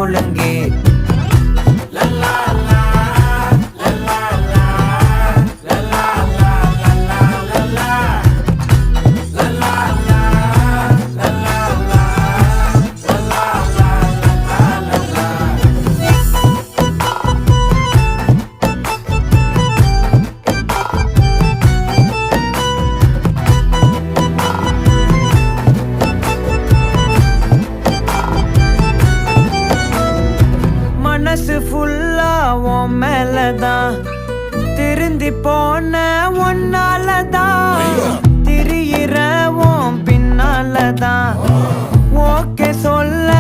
ஒழுங்கு. மனசு ஃபுல்லா உன் மேலதான், திருந்தி போன ஒன்னாலதான், திரியிற உன் பின்னாலதான், ஓகே சொல்ல